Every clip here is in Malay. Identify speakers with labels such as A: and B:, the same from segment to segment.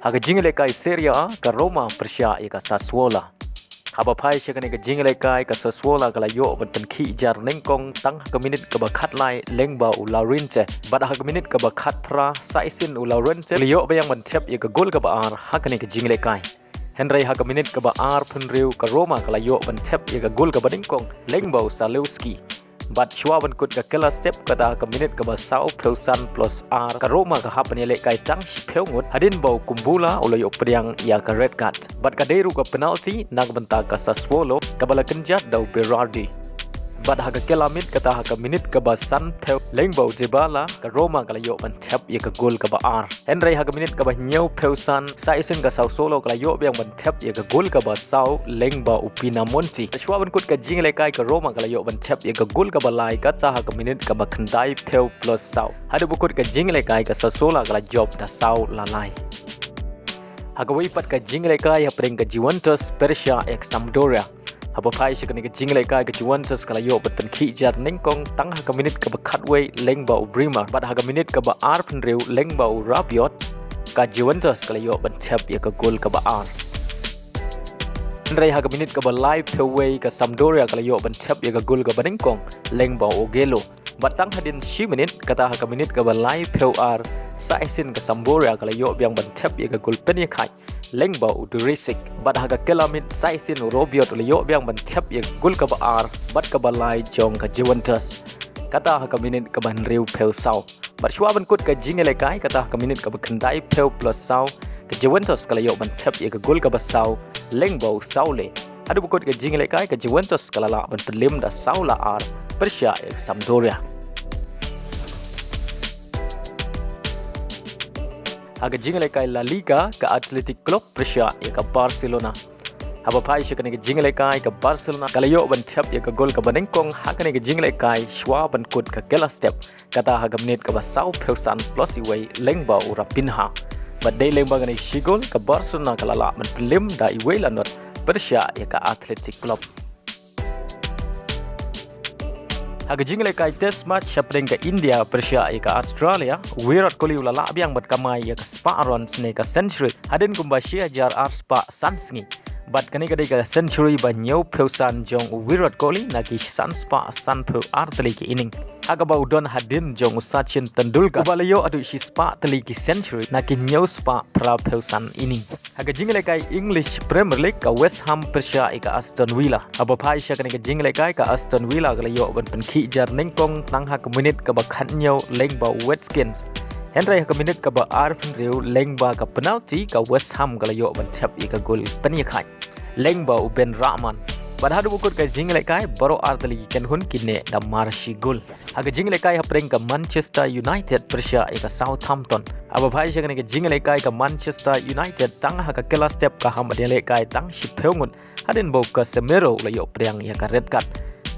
A: Haga jingle kai Serie A ka Roma Persia ka Sassuolo. Haba pai shakani ka jingle kai ka Sassuolo ka layo ban Kynjat nengkong tang ka minit ka bakat lai lengba u Laurenze. Bad haga minit ka bakat pra saisin u Laurenze layo bayang ban tep ka gol ka baar hakani ka jingle kai. Henry haga minit ka baar penriu ka Roma ka layo ban tep ka gol ka nengkong lengba u Salewski. But shwa ban kut ka kela step kata ka minit ka basau peusan plus R ka Roma ka hapan yele kai tang si Ngut hadin bau kumbula oleh opriang ya ka red card. But ka deru ka penalti nag benta ka Sassuolo ka bala Kynjat dau Berardi. But haga kela mit kata haka minit ka basan peu lengbau jebala ka Roma ka layo ban tep ya ka gol ka ba R. Henry haga minit ka ba nyau peusan sa isin ka Sassuolo ka layo biang ban tep ya ka gol ka basau lengba upina monti. Shwa ban kut ka jingle kai ka Roma ka layo ban tep ya ka gol ka balai ka sa haga minit ka ba khandai peu plus sau. Haduh bukut ka jingle kai ka Sassuolo ka la job da sau lalai. Haga wipat ka jingle kai hapring ka Juventus Persia ek Sampdoria. Haba pai shakani ka jingle kai ka Juventus ka layo ban Kynjat nengkong tang haga minit ka ba cutway lengba u Bremer. Bad haga minit ka ba R penriu lengba u Rabiot ka Juventus ka layo ban tep ya ka gol ka ba R. Henry haga minit ka ba live peway ka Sampdoria ka layo ban tep ya ka gol ka ba nengkong lengba u Gelo. Batang hadin 10 minit kata haga minit ka ba live pew R sa isin ka Sampdoria ka layo biang ban tep ya ka gol pen ya kai lengba u Durisic. Bad haga kelamit sa isin u Rabiot layo biang ban tep ya gol ka ba R bat ka ba lai jong ka Juventus kata haga minit ka ban riu pew sau. Bad shwa ban kut ka jingle kai kata haga minit ka ba khandai pew plus sau ka Juventus ka layo ban tep ya ka gol ka ba sau lengba u Saule. Haduh bukut ka jingle kai ka Juventus ka lala ban pelim da Saula R Persia ek Sampdoria. Haga jingle kai La Liga ka Athletic Club Persia ya ka Barcelona. Haba pai shakani ka jingle kai ka Barcelona kalayo ban tep ya ka gol ka banengkong hakani ka jingle kai shwa ban kut ka kela step kata haga minit ka basau peusan plus iway lengba u Rapinha. Badai lengba ngani shigol ka Barcelona kalala ban pelim da iway lanot Persia ya ka Athletic Club. Haga jingle kai test match happening ka India Persia ya ka Australia. Virat Kohli ulala biang bat kamai ya ka spa runs ne ka century hadin kumbashi jar ar spa sansngi. Bat kani kadai ka century ba nyau peusan jong Virat Kohli naki san spa san peu ar tali ki inning. Haga ba udon hadin jong Sachin Tendulkar ubalayo adu si spa tali ki century naki nyau spa pra peusan inning. Haga jingle kai English Premier League ka West Ham Persia ka Aston Villa. Haba pai shakani ka jingle kai ka Aston Villa ka layo ban Kynjat nengkong tang haga minit ka ba khanyo lengba Redskins. Henry haga minit ka ba R penriu lengba ka penalti ka West Ham ka layo ban tep ka gol penyakai lengba u Ben Rahman. Pada haduh bukut ka jingle kai baro ar tali ken hun kine da marshi gol. Haga jingle kai hapring ka Manchester United Persia ka Southampton. Aba bhai shakani ka jingle kai ka Manchester United tang haga kela step ka hamadele kai tang si Ngut hadin bau ka Semero layo priang ya ka red card.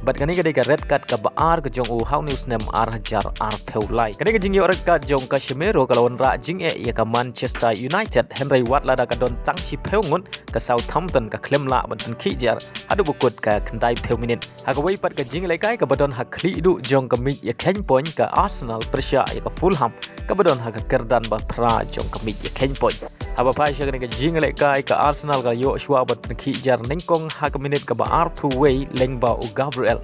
A: Bat kani kadai ka red card ka baar ka jong u how news nem ar hajar ar peulai. Kani ka jingi red card jong ka Semero ka lawan ra jing ya ka Manchester United Henry Watt lada ka don tang si Ngut ka Southampton ka klem la ban Kynjat haduh bukut ka khandai peu minit. Haga wai pat ka jingle kai ka badon hak khli du jong ka mig ya ken point ka Arsenal Persia ya ka Fulham ka badon hak kerdan ba pra jong ka mig ya ken point. Haba pai shakani ka jingle kai ka Arsenal ka yo shwa ban Kynjat nengkong hak minit ka ba ar pu way lengba u Gabriel.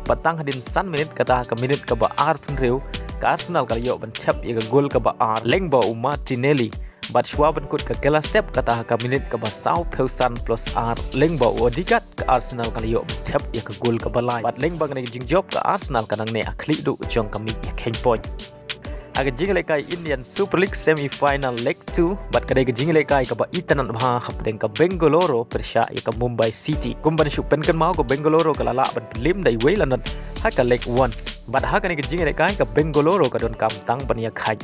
A: Patang hadin san minit kata ka minit ka ba ar penriu ka Arsenal ka yo ban tep ya ka gol ka ba ar lengba u Martinelli. Bat shwa ban kut ka kela step kata ka minit ka ba sau peusan plus R lengba u Odigat ka Arsenal ka yo ban tep ya ka gol ka balai. Bat lengba ngani jing job ka Arsenal ka nang ne akhli du jong ka mi ya ken point. Haga jingle kai Indian Super League semi final leg 2 bat kadai ka jingle kai ka ba itanan bha hapdeng ka Bengaluru Persia ya ka Mumbai City. Kumban shupen kan mau ka Bengaluru ka lala ban lim dai welanot haka leg 1. Bat haka ni ka jingle kai ka Bengaluru ka don kam tang ban ya khai.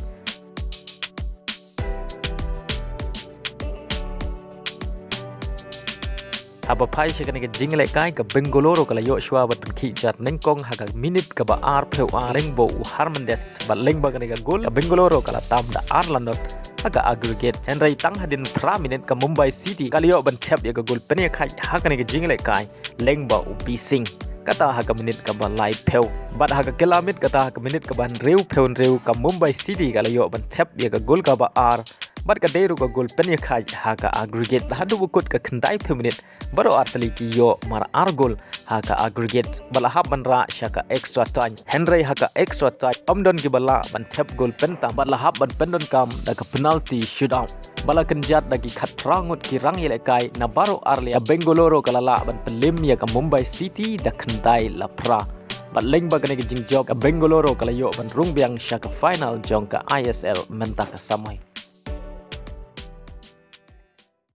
A: Haba pai shakani ka jingle kai ka Bengaluru ka layo shwa bat Kynjat nengkong haga minit ka ba ar peu a lengbo u Hernandez bat lengba ka gol ka Bengaluru ka tam da ar lanot haga aggregate Henry tang hadin pra minit ka Mumbai City ka layo ban tep ya ka gol penya khai hakani ka jingle kai lengba u Bising kata haga menit ka ban lai peu bat haga kilamit kata haga menit ka ban reu ka Mumbai City ka layo ban tap ya ka gol ka ba ar bat ka deru ka gol pen ya khai haga aggregate Haduh ukut ka khandai pe menit baro atli ki yo mar ar gol haga aggregate bala hab ban ra shaka extra time Henry haga extra time omdon ki bala ban tap gol pen ta bala hab ban pendon kam da ka penalty shootout bala Kynjat dagi khat rangut ki rang yele kai na baro arle a Bengaluru kalala ban pelim ya ka Mumbai City da khandai la pra bat leng ba kane ki jing job ka Bengaluru kalayo ban rung biang shaka final jong ka ISL menta ka samai